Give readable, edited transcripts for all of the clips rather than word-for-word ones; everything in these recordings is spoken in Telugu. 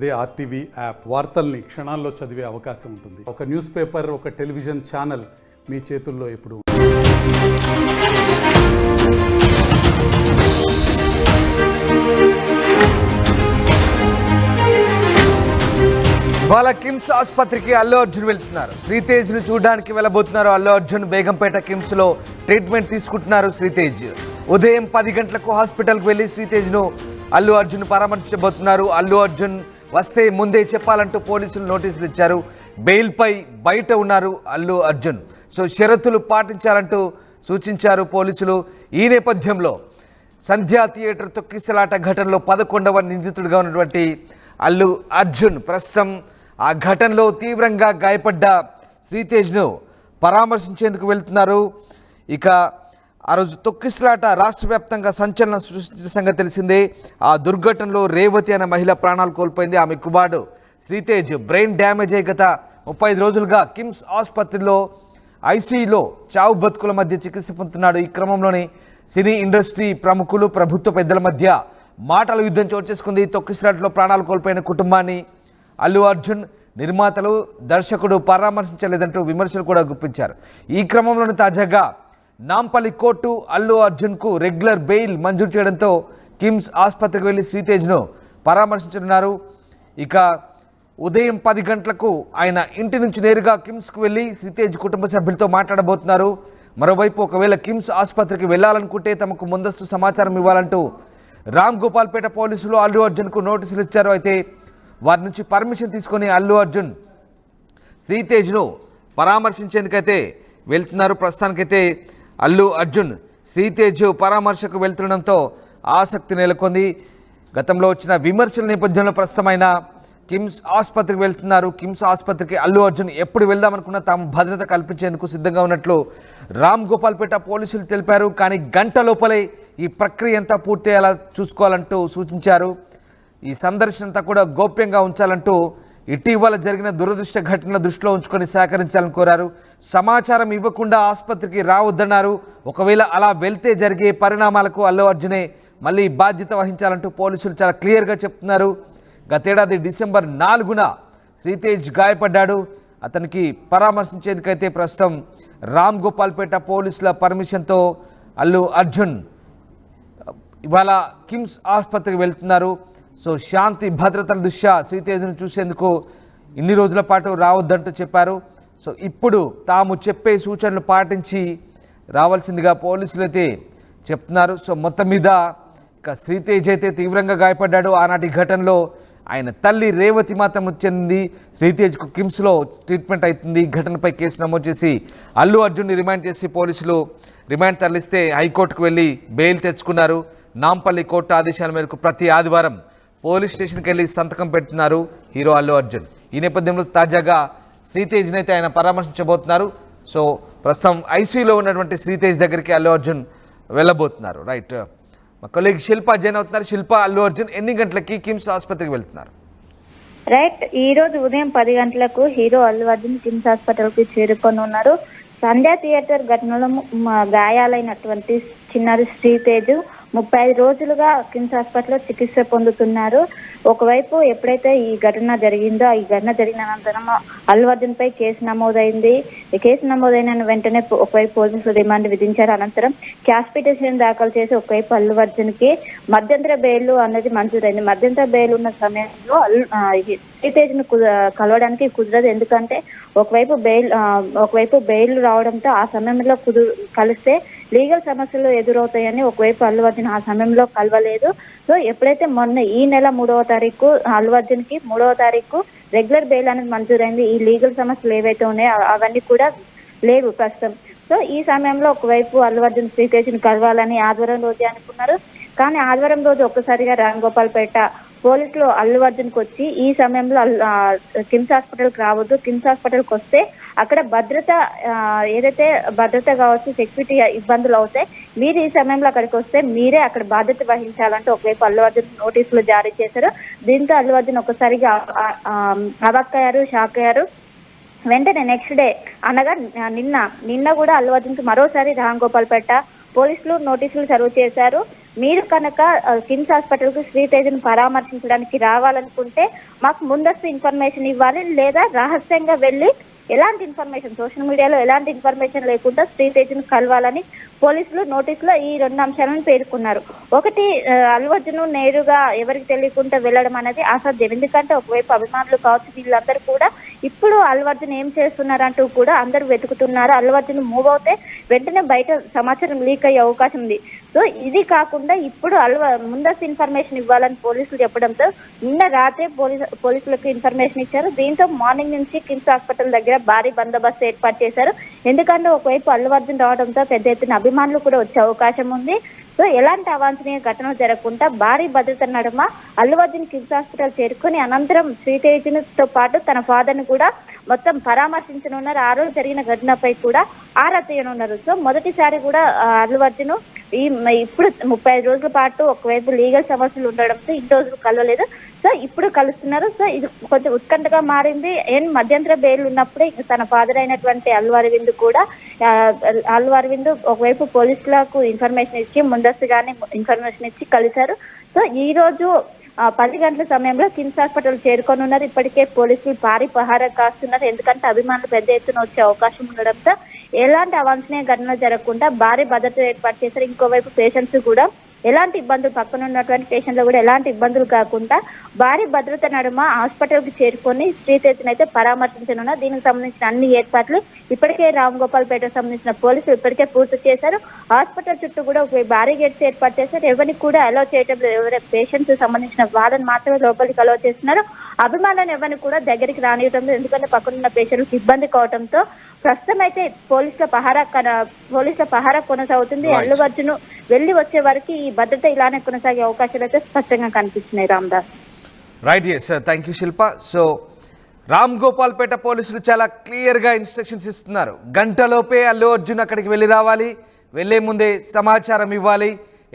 అదే ఆర్టీవీ యాప్ వార్తల్ని క్షణాల్లో చదివే అవకాశం ఉంటుంది. ఒక న్యూస్ పేపర్, ఒక టెలివిజన్ ఛానల్ మీ చేతుల్లో ఎప్పుడు. ఇవాళ కిమ్స్ ఆసుపత్రికి అల్లు అర్జున్ వెళ్తున్నారు. శ్రీతేజ్ను చూడడానికి వెళ్ళబోతున్నారు అల్లు అర్జున్. బేగంపేట కిమ్స్లో ట్రీట్మెంట్ తీసుకుంటున్నారు శ్రీతేజ్. ఉదయం 10 గంటలకు హాస్పిటల్కి వెళ్ళి శ్రీతేజ్ను అల్లు అర్జున్ పరామర్శించబోతున్నారు. అల్లు అర్జున్ వస్తే ముందే చెప్పాలంటూ పోలీసులు నోటీసులు ఇచ్చారు. బెయిల్పై బయట ఉన్నారు అల్లు అర్జున్. సో షరతులు పాటించాలంటూ సూచించారు పోలీసులు. ఈ నేపథ్యంలో సంధ్యా థియేటర్ తొక్కిసలాట ఘటనలో 11వ నిందితుడిగా ఉన్నటువంటి అల్లు అర్జున్ ప్రస్తుతం ఆ ఘటనలో తీవ్రంగా గాయపడ్డ శ్రీతేజ్ను పరామర్శించేందుకు వెళ్తున్నారు. ఇక ఆ రోజు తొక్కిసలాట రాష్ట్ర వ్యాప్తంగా సంచలనం సృష్టించిన సంగతి తెలిసిందే. ఆ దుర్ఘటనలో రేవతి అనే మహిళ ప్రాణాలు కోల్పోయింది. ఆమె కుమారుడు శ్రీతేజ్ బ్రెయిన్ డ్యామేజ్ అయి గత 35 రోజులుగా కిమ్స్ ఆసుపత్రిలో ఐసీయూలో చావు బతుకుల మధ్య చికిత్స పొందుతున్నాడు. ఈ క్రమంలోనే సినీ ఇండస్ట్రీ ప్రముఖులు, ప్రభుత్వ పెద్దల మధ్య మాటల యుద్ధం చోటు చేసుకుంది. తొక్కిసలాటలో ప్రాణాలు కోల్పోయిన కుటుంబాన్ని అల్లు అర్జున్, నిర్మాతలు, దర్శకుడు పరామర్శించలేదంటూ విమర్శలు కూడా గుప్పించారు. ఈ క్రమంలోనే తాజాగా నాంపల్లి కోర్టు అల్లు అర్జున్కు రెగ్యులర్ బెయిల్ మంజూరు చేయడంతో కిమ్స్ ఆసుపత్రికి వెళ్లి శ్రీతేజ్ను పరామర్శించనున్నారు. ఇక ఉదయం 10 గంటలకు ఆయన ఇంటి నుంచి నేరుగా కిమ్స్కు వెళ్ళి శ్రీతేజ్ కుటుంబ సభ్యులతో మాట్లాడబోతున్నారు. మరోవైపు ఒకవేళ కిమ్స్ ఆసుపత్రికి వెళ్లాలనుకుంటే తమకు ముందస్తు సమాచారం ఇవ్వాలంటూ రామ్ గోపాల్పేట పోలీసులు అల్లు అర్జున్కు నోటీసులు ఇచ్చారు. అయితే వారి నుంచి పర్మిషన్ తీసుకొని అల్లు అర్జున్ శ్రీతేజ్ను పరామర్శించేందుకైతే వెళ్తున్నారు. ప్రస్తుతానికైతే అల్లు అర్జున్ శ్రీతేజ్ పరామర్శకు వెళ్తుండడంతో ఆసక్తి నెలకొంది. గతంలో వచ్చిన విమర్శల నేపథ్యంలో ప్రస్తుతమైన కిమ్స్ ఆసుపత్రికి వెళ్తున్నారు. కిమ్స్ ఆసుపత్రికి అల్లు అర్జున్ ఎప్పుడు వెళ్దామనుకున్నా తాము భద్రత కల్పించేందుకు సిద్ధంగా ఉన్నట్లు రామ్ గోపాల్పేట పోలీసులు తెలిపారు. కానీ గంట లోపలే ఈ ప్రక్రియ అంతా పూర్తయ్యేలా చూసుకోవాలంటూ సూచించారు. ఈ సందర్శన అంతా కూడా గోప్యంగా ఉంచాలంటూ ఇటీవల జరిగిన దురదృష్ట ఘటనల దృష్టిలో ఉంచుకొని సహకరించాలని కోరారు. సమాచారం ఇవ్వకుండా ఆసుపత్రికి రావద్దన్నారు. ఒకవేళ అలా వెళ్తే జరిగే పరిణామాలకు అల్లు అర్జునే మళ్ళీ బాధ్యత వహించాలంటూ పోలీసులు చాలా క్లియర్గా చెప్తున్నారు. గతేడాది డిసెంబర్ 4న శ్రీతేజ్ గాయపడ్డాడు. అతనికి పరామర్శించేందుకైతే ప్రస్తుతం రామ్ గోపాల్పేట పోలీసుల పర్మిషన్తో అల్లు అర్జున్ ఇవాళ కిమ్స్ ఆసుపత్రికి వెళ్తున్నారు. సో శాంతి భద్రతల దృష్ట్యా శ్రీతేజ్ను చూసేందుకు ఇన్ని రోజుల పాటు రావద్దంటూ చెప్పారు. సో ఇప్పుడు తాము చెప్పే సూచనలు పాటించి రావాల్సిందిగా పోలీసులు అయితే చెప్తున్నారు. సో మొత్తం మీద ఇక శ్రీతేజ్ అయితే తీవ్రంగా గాయపడ్డాడు. ఆనాటి ఘటనలో ఆయన తల్లి రేవతి మాత్రం చెందింది. శ్రీతేజ్కు కిమ్స్లో ట్రీట్మెంట్ అవుతుంది. ఘటనపై కేసు నమోదు చేసి అల్లు అర్జున్ని రిమాండ్ చేసి పోలీసులు రిమాండ్ తరలిస్తే హైకోర్టుకు వెళ్ళి బెయిల్ తెచ్చుకున్నారు. నాంపల్లి కోర్టు ఆదేశాల మేరకు ప్రతి ఆదివారం పోలీస్ స్టేషన్కి వెళ్ళి సంతకం పెడుతున్నారు హీరో అల్లు అర్జున్. ఈ నేపథ్యంలో తాజాగా శ్రీతేజ్ని అయితే ఆయన పరామర్శించబోతున్నారు. సో ప్రస్తుతం ఐసీయూలో ఉన్నటువంటి శ్రీతేజ్ దగ్గరికి అల్లు అర్జున్ వెళ్ళబోతున్నారు. రైట్, మా కొలీగ్ శిల్ప జాయిన్ అవుతున్నారు. శిల్ప, అల్లు అర్జున్ ఎన్ని గంటలకి కిమ్స్ ఆసుపత్రికి వెళ్తున్నారు? రైట్, ఈ రోజు ఉదయం 10 గంటలకు హీరో అల్లు అర్జున్ కిమ్స్ హాస్పిటల్కి చేరుకొని ఉన్నారు. సంధ్యా థియేటర్ ఘటనలో గాయాలైనటువంటి చిన్నారి శ్రీతేజ్ 35 రోజులుగా కిమ్స్ హాస్పిటల్లో చికిత్స పొందుతున్నారు. ఒకవైపు ఎప్పుడైతే ఈ ఘటన జరిగిందో, ఈ ఘటన జరిగిన అనంతరం అల్లు అర్జున్ పై కేసు నమోదైంది. ఈ కేసు నమోదైన వెంటనే ఒకవైపు పోలీసులు రిమాండ్ విధించారు. అనంతరం క్యాష్ పిటిషన్ దాఖలు చేసి ఒకవైపు అల్లు అర్జున్ కి మధ్యంతర బెయిల్ అనేది మంజూరైంది. మధ్యంతర బెయిల్ ఉన్న సమయంలో శ్రీతేజ్ ను కలవడానికి కుదరదు. ఎందుకంటే ఒకవైపు బెయిల్ రావడంతో ఆ సమయంలో కలిస్తే లీగల్ సమస్యలు ఎదురవుతాయని ఒకవైపు అల్లు అర్జున్ ఆ సమయంలో కలవలేదు. సో ఎప్పుడైతే మొన్న ఈ నెల 3వ తారీఖు అల్లు అర్జున్ కి 3వ తారీఖు రెగ్యులర్ బెయిల్ అనేది మంజూరైంది. ఈ లీగల్ సమస్యలు ఏవైతే ఉన్నాయో అవన్నీ కూడా లేవు ప్రస్తుతం. సో ఈ సమయంలో ఒకవైపు అల్లు అర్జున్ శ్రీతేజ్ని కలవాలని ఆదివారం రోజే అనుకున్నారు. కానీ ఆదివారం రోజు ఒక్కసారిగా రామ్ గోపాల్పేట పోలీసులు అల్లు అర్జున్కి వచ్చి ఈ సమయంలో కిమ్స్ హాస్పిటల్కి రావద్దు, కిమ్స్ హాస్పిటల్కి వస్తే అక్కడ భద్రత కావచ్చు, సెక్యూరిటీ ఇబ్బందులు అవుతాయి, మీరు ఈ సమయంలో అక్కడికి వస్తే మీరే అక్కడ బాధ్యత వహించాలంటూ ఒకవైపు అల్లు అర్జున్ నోటీసులు జారీ చేశారు. దీంతో అల్లు అర్జున్ ఒక్కసారిగా అవాక్కయ్యారు, షాక్ అయ్యారు. వెంటనే నెక్స్ట్ డే అనగా నిన్న కూడా అల్లు అర్జున్కి మరోసారి రామ్ గోపాల్పేట పోలీసులు నోటీసులు సర్వ్ చేశారు. మీరు కనుక కిమ్స్ హాస్పిటల్కు శ్రీతేజ్ను పరామర్శించడానికి రావాలనుకుంటే మాకు ముందస్తు ఇన్ఫర్మేషన్ ఇవ్వాలి, లేదా రహస్యంగా వెళ్ళి ఎలాంటి ఇన్ఫర్మేషన్ సోషల్ మీడియాలో ఎలాంటి ఇన్ఫర్మేషన్ లేకుండా శ్రీతేజ్ను కలవాలని పోలీసులు నోటీసులో ఈ 2 అంశాలను పేర్కొన్నారు. ఒకటి, అల్లు అర్జున్ నేరుగా ఎవరికి తెలియకుండా వెళ్ళడం అనేది అసాధ్యం. ఎందుకంటే ఒకవైపు అభిమానులు కావచ్చు, వీళ్ళందరూ కూడా ఇప్పుడు అల్లు అర్జున్ ఏం చేస్తున్నారంటూ కూడా అందరూ వెతుకుతున్నారు. అల్లు అర్జున్ మూవ్ అవుతే వెంటనే బయట సమాచారం లీక్ అయ్యే అవకాశం ఉంది. సో ఇది కాకుండా ఇప్పుడు ముందస్తు ఇన్ఫర్మేషన్ ఇవ్వాలని పోలీసులు చెప్పడంతో నిన్న రాత్రే పోలీసులకు ఇన్ఫర్మేషన్ ఇచ్చారు. దీంతో మార్నింగ్ నుంచి కిమ్స్ హాస్పిటల్ దగ్గర భారీ బందోబస్తు ఏర్పాటు చేశారు. ఎందుకంటే ఒకవైపు అల్లు అర్జున్ రావడంతో పెద్ద ఎత్తున అభిమానులు కూడా వచ్చే అవకాశం ఉంది. సో ఎలాంటి అవాంఛనీయ ఘటనలు జరగకుండా భారీ భద్రత నడుమ అల్లు అర్జున్ కిమ్స్ హాస్పిటల్ చేరుకొని అనంతరం శ్రీతేజ్తో పాటు తన ఫాదర్ని కూడా మొత్తం పరామర్శించనున్నారు. ఆ రోజు జరిగిన ఘటనపై కూడా ఆరా తీయనున్నారు. సో మొదటిసారి కూడా అల్లు అర్జున్ ఇప్పుడు 35 రోజుల పాటు ఒకవైపు లీగల్ సమస్యలు ఉండడంతో ఇన్ని రోజులు కలవలేదు. సో ఇప్పుడు కలుస్తున్నారు. సో ఇది కొంచెం ఉత్కంఠగా మారింది. మధ్యంతర బెయిల్ ఉన్నప్పుడే తన ఫాదర్ అయినటువంటి అల్లు అరవింద్ ఒకవైపు పోలీసులకు ఇన్ఫర్మేషన్ ఇచ్చి ముందస్తుగానే ఇన్ఫర్మేషన్ ఇచ్చి కలిశారు. సో ఈ రోజు 10 గంటల సమయంలో కిమ్స్ హాస్పిటల్ చేరుకొనున్నారు. ఇప్పటికే పోలీసులు భారీ పహారా కాస్తున్నారు. ఎందుకంటే అభిమానులు పెద్ద ఎత్తున వచ్చే అవకాశం ఉండడంతో ఎలాంటి అవాంఛనీయ ఘటనలు జరగకుండా భారీ భద్రత ఏర్పాటు చేశారు. ఇంకోవైపు పేషెంట్స్ కూడా ఎలాంటి ఇబ్బందులు, పక్కన ఉన్నటువంటి పేషెంట్లు కూడా ఎలాంటి ఇబ్బందులు కాకుండా భారీ భద్రత నడుమ హాస్పిటల్కి చేరుకొని శ్రీతేజ్ని అయితే పరామర్శించనున్నారు. దీనికి సంబంధించిన అన్ని ఏర్పాట్లు ఇప్పటికే రామ్ గోపాల్పేటకు సంబంధించిన పోలీసులు ఇప్పటికే పూర్తి చేశారు. హాస్పిటల్ చుట్టూ కూడా ఒక భారీ గేట్స్ ఏర్పాటు చేశారు. ఎవరిని కూడా అలౌ చేయడం లేదు. ఎవరైనా పేషెంట్స్ సంబంధించిన వాళ్ళని మాత్రమే లోపలికి అలౌ చేస్తున్నారు. అభిమానులను ఎవరిని కూడా దగ్గరికి రానియటం లేదు. ఎందుకంటే పక్కనున్న పేషెంట్లకు ఇబ్బంది కావడంతో ప్రస్తుతం అయితే పోలీసుల పహారా కొనసాగుతుంది. అల్లు అర్జున్ వెళ్ళి వచ్చే వరకు ఈ భద్రత ఇలానే కొనసాగే అవకాశాలు అయితే స్పష్టంగా కనిపిస్తున్నాయి. Ramdas. Right, yes, thank you Shilpa. So Ram Gopalpet పోలీసులు చాలా క్లియర్గా ఇన్స్ట్రక్షన్స్ ఇస్తున్నారు. గంటలోపే అల్లు అర్జున్ అక్కడికి వెళ్ళి రావాలి, వెళ్లే ముందే సమాచారం ఇవ్వాలి,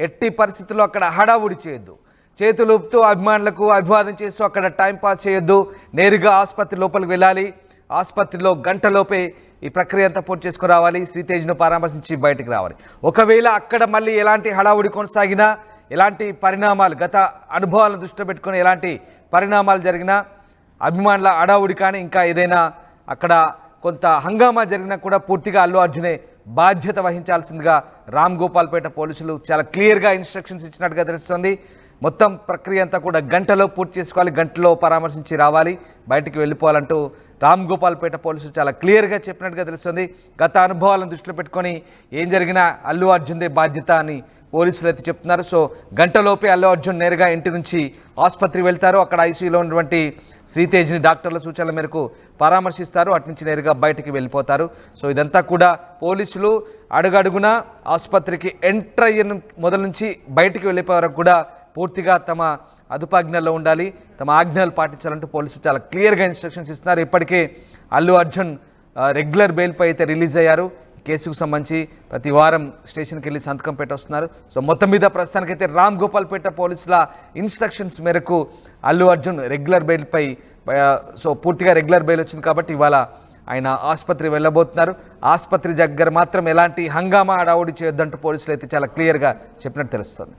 ఎట్టి పరిస్థితుల్లో అక్కడ హడావుడి చేయొద్దు, చేతులు ఊపుతూ అభిమానులకు అభివాదం చేస్తూ అక్కడ టైం పాస్ చేయొద్దు, నేరుగా ఆసుపత్రి లోపలికి వెళ్ళాలి, ఆసుపత్రిలో గంటలోపే ఈ ప్రక్రియ అంతా పూర్తి చేసుకుని రావాలి, శ్రీతేజ్ను పరామర్శించి బయటికి రావాలి. ఒకవేళ అక్కడ మళ్ళీ ఎలాంటి హడావుడి కొనసాగినా, ఎలాంటి పరిణామాలు, గత అనుభవాలను దృష్టిలో పెట్టుకుని ఎలాంటి పరిణామాలు జరిగినా, అభిమానుల హడావుడి కానీ ఇంకా ఏదైనా అక్కడ కొంత హంగామా జరిగినా కూడా పూర్తిగా అల్లు అర్జునే బాధ్యత వహించాల్సిందిగా రామ్ గోపాల్పేట పోలీసులు చాలా క్లియర్గా ఇన్స్ట్రక్షన్స్ ఇచ్చినట్టుగా తెలుస్తుంది. మొత్తం ప్రక్రియ అంతా కూడా గంటలో పూర్తి చేసుకోవాలి, గంటలో పరామర్శించి రావాలి, బయటికి వెళ్ళిపోవాలంటూ రామ్ గోపాల్పేట పోలీసులు చాలా క్లియర్గా చెప్పినట్టుగా తెలుస్తుంది. గత అనుభవాలను దృష్టిలో పెట్టుకొని ఏం జరిగినా అల్లు అర్జున్దే బాధ్యత అని పోలీసులు అయితే చెప్తున్నారు. సో గంటలోపే అల్లు అర్జున్ నేరుగా ఇంటి నుంచి ఆసుపత్రికి వెళ్తారు. అక్కడ ఐసీయూలో ఉన్నటువంటి శ్రీతేజ్ని డాక్టర్ల సూచనల మేరకు పరామర్శిస్తారు. అటు నుంచి నేరుగా బయటికి వెళ్ళిపోతారు. సో ఇదంతా కూడా పోలీసులు అడుగడుగున ఆసుపత్రికి ఎంటర్ అయిన మొదలు నుంచి బయటికి వెళ్ళిపోయే వరకు కూడా పూర్తిగా తమ అదుపాజ్ఞల్లో ఉండాలి, తమ ఆజ్ఞలు పాటించాలంటూ పోలీసులు చాలా క్లియర్గా ఇన్స్ట్రక్షన్స్ ఇస్తున్నారు. ఇప్పటికే అల్లు అర్జున్ రెగ్యులర్ బెయిల్పై అయితే రిలీజ్ అయ్యారు. కేసుకు సంబంధించి ప్రతి వారం స్టేషన్కి వెళ్ళి సంతకం పెట్టొస్తున్నారు. సో మొత్తం మీద ప్రస్తుతానికైతే రామ్ గోపాల్పేట పోలీసుల ఇన్స్ట్రక్షన్స్ మేరకు అల్లు అర్జున్ రెగ్యులర్ బెయిల్పై పూర్తిగా రెగ్యులర్ బెయిల్ వచ్చింది కాబట్టి ఇవాళ ఆయన ఆసుపత్రి వెళ్ళబోతున్నారు. ఆసుపత్రి దగ్గర మాత్రం ఎలాంటి హంగామా హడావుడి చేయొద్దంటూ పోలీసులు అయితే చాలా క్లియర్గా చెప్పినట్టు తెలుస్తుంది.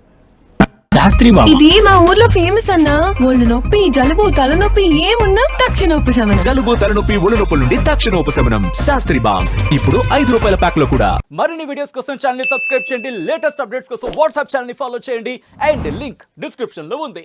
ఇది మా ఊర్లో ఫేమస్ అన్నా. ఒళ్ళు నొప్పి, జలుబు, తలనొప్పి ఏమున్నా తక్షణ ఉపశమనం. జలుబు, తలనొప్పి, ఒళ్ళు నొప్పుల నుండి తక్షణ ఉపశమనం. శాస్త్రి బామ్ ఇప్పుడు ₹5 ప్యాక్ లో కూడా. మరిన్ని వీడియోస్ కోసం ఛానల్ ని సబ్స్క్రైబ్ చేయండి. లేటెస్ట్ అప్డేట్స్ కోసం వాట్సాప్ ఛానల్ ని ఫాలో చేయండి. అండ్ లింక్ డిస్క్రిప్షన్ లో ఉంది.